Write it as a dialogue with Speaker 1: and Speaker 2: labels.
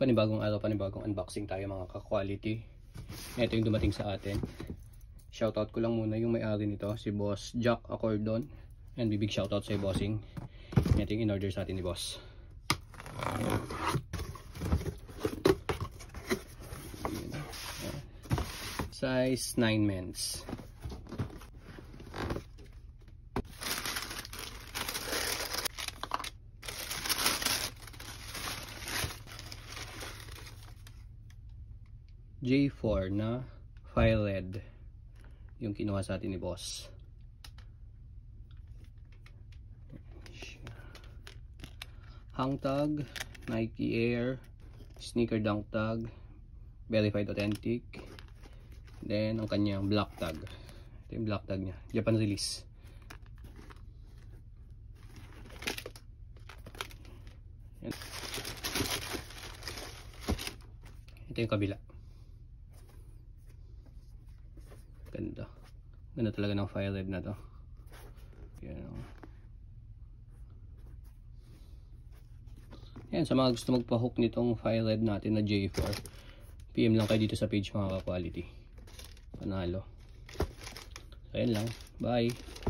Speaker 1: Panibagong araw, panibagong unboxing tayo mga ka-quality. Ito yung dumating sa atin. Shoutout ko lang muna yung may-ari nito, si Boss Jack Acordon. And big shoutout sa bossing. Ito yung in-order sa atin ni Boss. Size 9 men's. J4 na file LED yung kinuha sa atin ni Boss. Hang tag, Nike Air, sneaker dunk tag, verified authentic. Then ang kanyang black tag. Ito yung black tag niya, Japan release. Ito yung kabila. Ganda. Ganda talaga ng file LED na to. Yan. Yan, sa mga gusto magpa-hook nitong file LED natin na J4, PM lang kayo dito sa page mga ka-quality. Panalo. So, yan lang. Bye!